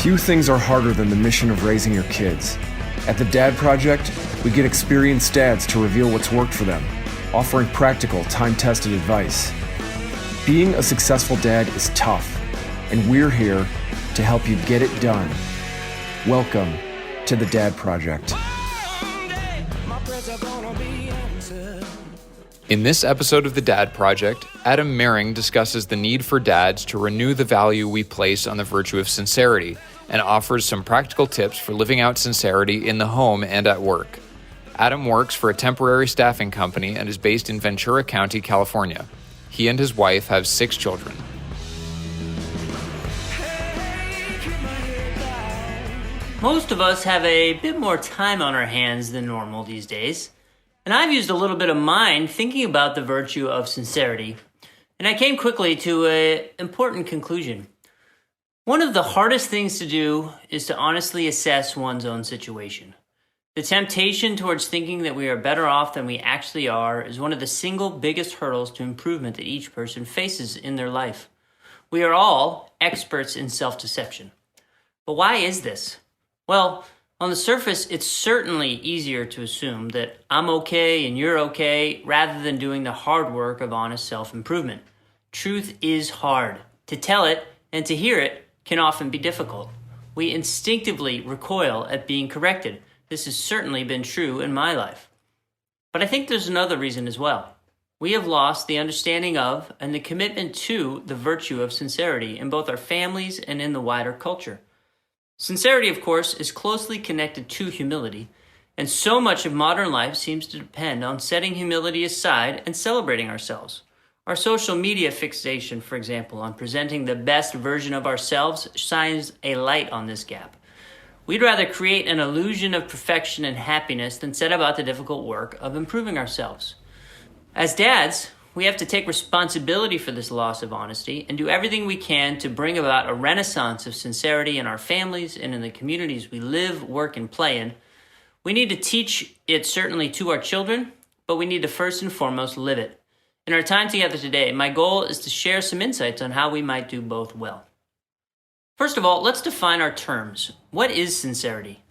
Few things are harder than the mission of raising your kids. At the Dad Project, we get experienced dads to reveal what's worked for them, offering practical, time-tested advice. Being a successful dad is tough, and we're here to help you get it done. Welcome to the Dad Project. In this episode of the Dad Project, Adam Mehring discusses the need for dads to renew the value we place on the virtue of sincerity and offers some practical tips for living out sincerity in the home and at work. Adam works for a temporary staffing company and is based in Ventura County, California. He and his wife have 6 children. Most of us have a bit more time on our hands than normal these days. And I've used a little bit of mine thinking about the virtue of sincerity, and I came quickly to an important conclusion. One of the hardest things to do is to honestly assess one's own situation. The temptation towards thinking that we are better off than we actually are is one of the single biggest hurdles to improvement that each person faces in their life. We are all experts in self-deception. But why is this? Well, on the surface, it's certainly easier to assume that I'm okay and you're okay rather than doing the hard work of honest self-improvement. Truth is hard. To tell it and to hear it can often be difficult. We instinctively recoil at being corrected. This has certainly been true in my life. But I think there's another reason as well. We have lost the understanding of and the commitment to the virtue of sincerity in both our families and in the wider culture. Sincerity, of course, is closely connected to humility, and so much of modern life seems to depend on setting humility aside and celebrating ourselves. Our social media fixation, for example, on presenting the best version of ourselves shines a light on this gap. We'd rather create an illusion of perfection and happiness than set about the difficult work of improving ourselves. As dads, we have to take responsibility for this loss of honesty and do everything we can to bring about a renaissance of sincerity in our families and in the communities we live, work, and play in. We need to teach it certainly to our children, but we need to first and foremost live it. In our time together today, my goal is to share some insights on how we might do both well. First of all, let's define our terms. What is sincerity?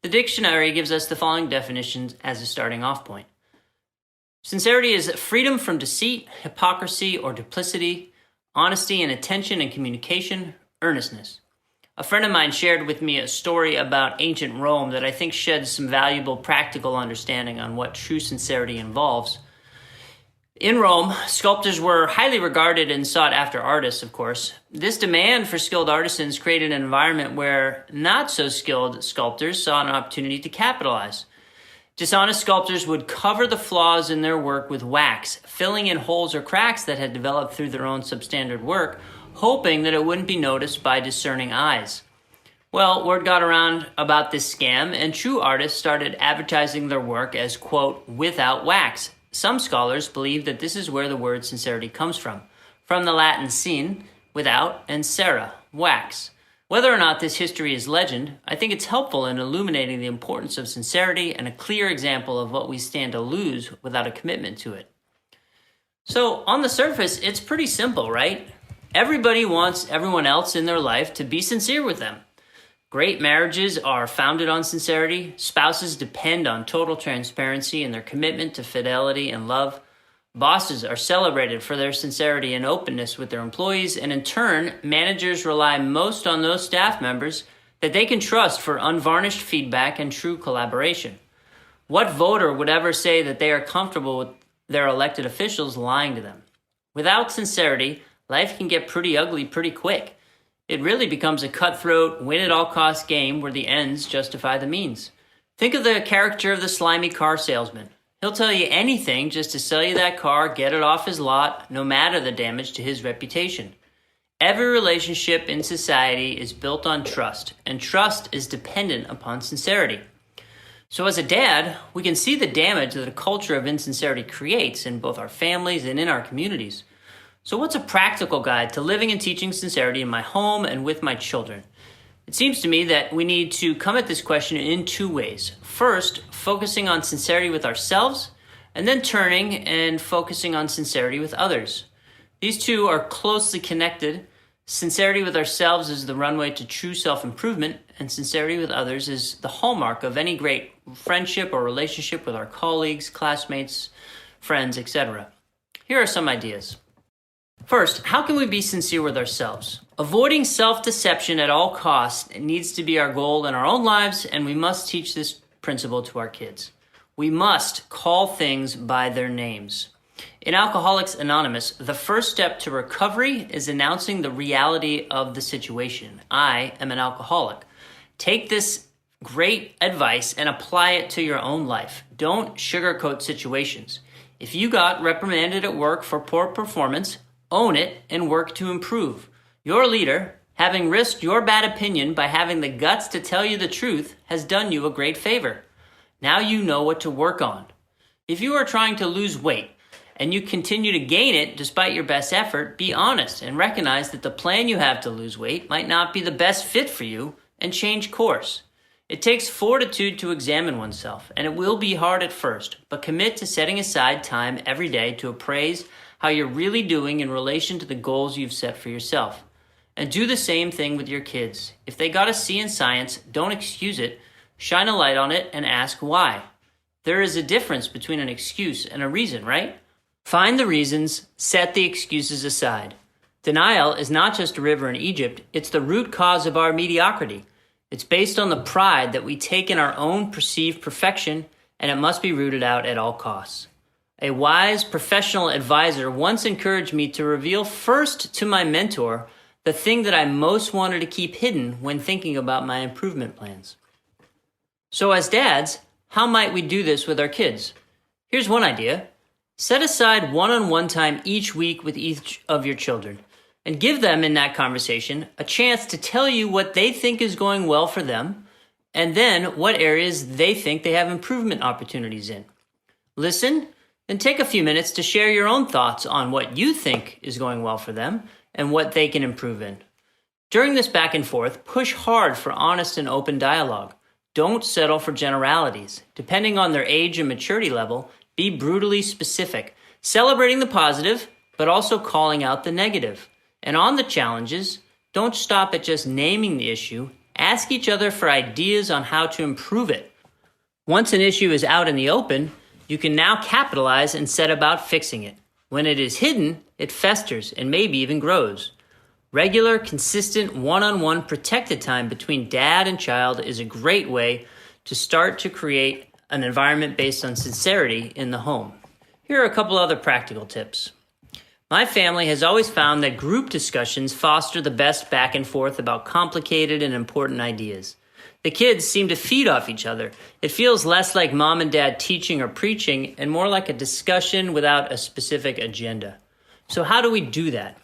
The dictionary gives us the following definitions as a starting off point. Sincerity is freedom from deceit, hypocrisy, or duplicity, honesty in attention and communication, earnestness. A friend of mine shared with me a story about ancient Rome that I think sheds some valuable practical understanding on what true sincerity involves. In Rome, sculptors were highly regarded and sought after artists, of course. This demand for skilled artisans created an environment where not so skilled sculptors saw an opportunity to capitalize. Dishonest sculptors would cover the flaws in their work with wax, filling in holes or cracks that had developed through their own substandard work, hoping that it wouldn't be noticed by discerning eyes. Well, word got around about this scam, and true artists started advertising their work as, quote, without wax. Some scholars believe that this is where the word sincerity comes from the Latin sin, without, and cera, wax. Whether or not this history is legend, I think it's helpful in illuminating the importance of sincerity and a clear example of what we stand to lose without a commitment to it. So, on the surface, it's pretty simple, right? Everybody wants everyone else in their life to be sincere with them. Great marriages are founded on sincerity. Spouses depend on total transparency and their commitment to fidelity and love. Bosses are celebrated for their sincerity and openness with their employees, and in turn, managers rely most on those staff members that they can trust for unvarnished feedback and true collaboration. What voter would ever say that they are comfortable with their elected officials lying to them? Without sincerity, life can get pretty ugly pretty quick. It really becomes a cutthroat, win-at-all-costs game where the ends justify the means. Think of the character of the slimy car salesman. He'll tell you anything just to sell you that car, get it off his lot, no matter the damage to his reputation. Every relationship in society is built on trust, and trust is dependent upon sincerity. So as a dad, we can see the damage that a culture of insincerity creates in both our families and in our communities. So what's a practical guide to living and teaching sincerity in my home and with my children? It seems to me that we need to come at this question in 2 ways. First, focusing on sincerity with ourselves, and then turning and focusing on sincerity with others. These two are closely connected. Sincerity with ourselves is the runway to true self-improvement, and sincerity with others is the hallmark of any great friendship or relationship with our colleagues, classmates, friends, etc. Here are some ideas. First, how can we be sincere with ourselves? Avoiding self-deception at all costs needs to be our goal in our own lives, and we must teach this principle to our kids. We must call things by their names. In Alcoholics Anonymous, the first step to recovery is announcing the reality of the situation. I am an alcoholic. Take this great advice and apply it to your own life. Don't sugarcoat situations. If you got reprimanded at work for poor performance, own it and work to improve. Your leader, having risked your bad opinion by having the guts to tell you the truth, has done you a great favor. Now you know what to work on. If you are trying to lose weight, and you continue to gain it despite your best effort, be honest and recognize that the plan you have to lose weight might not be the best fit for you and change course. It takes fortitude to examine oneself, and it will be hard at first, but commit to setting aside time every day to appraise how you're really doing in relation to the goals you've set for yourself. And do the same thing with your kids. If they got a C in science, don't excuse it, shine a light on it and ask why. There is a difference between an excuse and a reason, right? Find the reasons, set the excuses aside. Denial is not just a river in Egypt, it's the root cause of our mediocrity. It's based on the pride that we take in our own perceived perfection, and it must be rooted out at all costs. A wise professional advisor once encouraged me to reveal first to my mentor the thing that I most wanted to keep hidden when thinking about my improvement plans. So as dads, how might we do this with our kids? Here's one idea. Set aside one-on-one time each week with each of your children and give them in that conversation a chance to tell you what they think is going well for them and then what areas they think they have improvement opportunities in. Listen, then take a few minutes to share your own thoughts on what you think is going well for them and what they can improve in. During this back and forth, push hard for honest and open dialogue. Don't settle for generalities. Depending on their age and maturity level, be brutally specific, celebrating the positive, but also calling out the negative. And on the challenges, don't stop at just naming the issue. Ask each other for ideas on how to improve it. Once an issue is out in the open, you can now capitalize and set about fixing it. When it is hidden, it festers and maybe even grows. Regular, consistent, one-on-one protected time between dad and child is a great way to start to create an environment based on sincerity in the home. Here are a couple other practical tips. My family has always found that group discussions foster the best back and forth about complicated and important ideas. The kids seem to feed off each other. It feels less like mom and dad teaching or preaching and more like a discussion without a specific agenda. So how do we do that?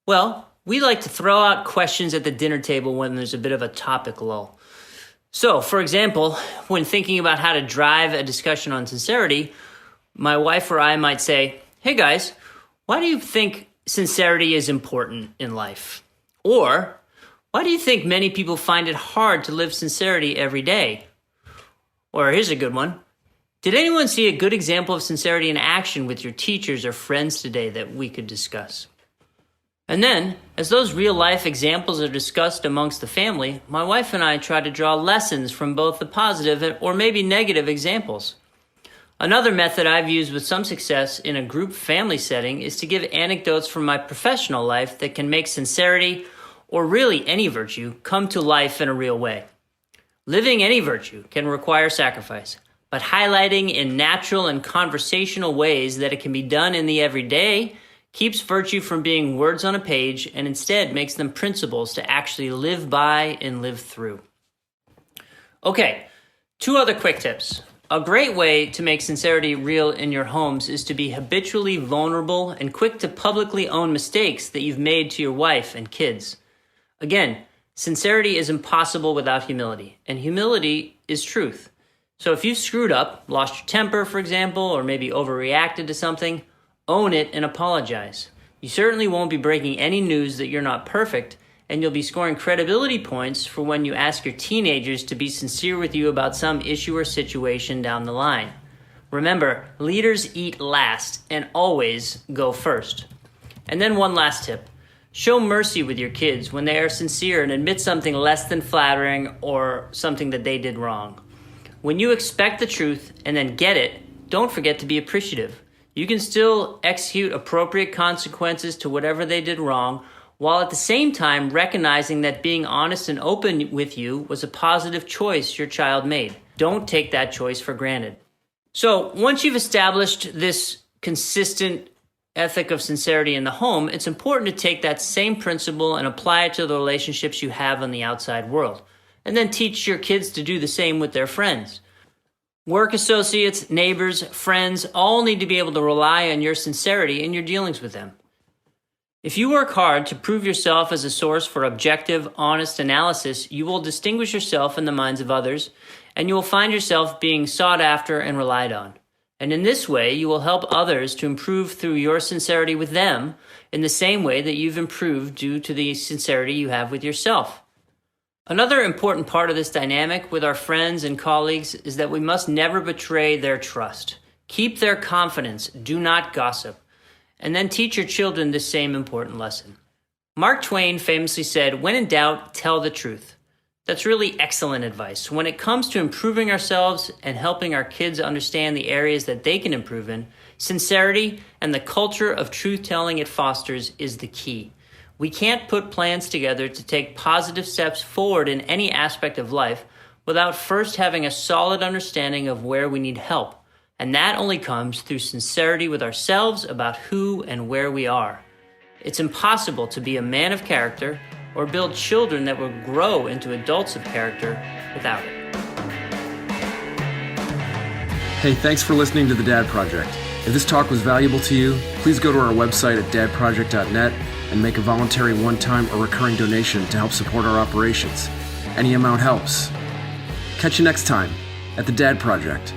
Well, we like to throw out questions at the dinner table when there's a bit of a topic lull. So, for example, when thinking about how to drive a discussion on sincerity, my wife or I might say, "Hey guys, why do you think sincerity is important in life?" Or, "Why do you think many people find it hard to live sincerity every day?" Or here's a good one. "Did anyone see a good example of sincerity in action with your teachers or friends today that we could discuss?" And then, as those real-life examples are discussed amongst the family, my wife and I try to draw lessons from both the positive or maybe negative examples. Another method I've used with some success in a group family setting is to give anecdotes from my professional life that can make sincerity, or really any virtue, come to life in a real way. Living any virtue can require sacrifice, but highlighting in natural and conversational ways that it can be done in the everyday keeps virtue from being words on a page and instead makes them principles to actually live by and live through. Okay, 2 other quick tips. A great way to make sincerity real in your homes is to be habitually vulnerable and quick to publicly own mistakes that you've made to your wife and kids. Again, sincerity is impossible without humility, and humility is truth. So if you've screwed up, lost your temper, for example, or maybe overreacted to something, own it and apologize. You certainly won't be breaking any news that you're not perfect, and you'll be scoring credibility points for when you ask your teenagers to be sincere with you about some issue or situation down the line. Remember, leaders eat last and always go first. And then one last tip. Show mercy with your kids when they are sincere and admit something less than flattering or something that they did wrong. When you expect the truth and then get it, don't forget to be appreciative. You can still execute appropriate consequences to whatever they did wrong, while at the same time recognizing that being honest and open with you was a positive choice your child made. Don't take that choice for granted. So once you've established this consistent ethic of sincerity in the home, it's important to take that same principle and apply it to the relationships you have in the outside world, and then teach your kids to do the same with their friends. Work associates, neighbors, friends all need to be able to rely on your sincerity in your dealings with them. If you work hard to prove yourself as a source for objective, honest analysis, you will distinguish yourself in the minds of others, and you will find yourself being sought after and relied on. And in this way, you will help others to improve through your sincerity with them in the same way that you've improved due to the sincerity you have with yourself. Another important part of this dynamic with our friends and colleagues is that we must never betray their trust. Keep their confidence, do not gossip, and then teach your children this same important lesson. Mark Twain famously said, "When in doubt, tell the truth." That's really excellent advice. When it comes to improving ourselves and helping our kids understand the areas that they can improve in, sincerity and the culture of truth-telling it fosters is the key. We can't put plans together to take positive steps forward in any aspect of life without first having a solid understanding of where we need help. And that only comes through sincerity with ourselves about who and where we are. It's impossible to be a man of character or build children that will grow into adults of character without it. Hey, thanks for listening to The Dad Project. If this talk was valuable to you, please go to our website at dadproject.net and make a voluntary one-time or recurring donation to help support our operations. Any amount helps. Catch you next time at The Dad Project.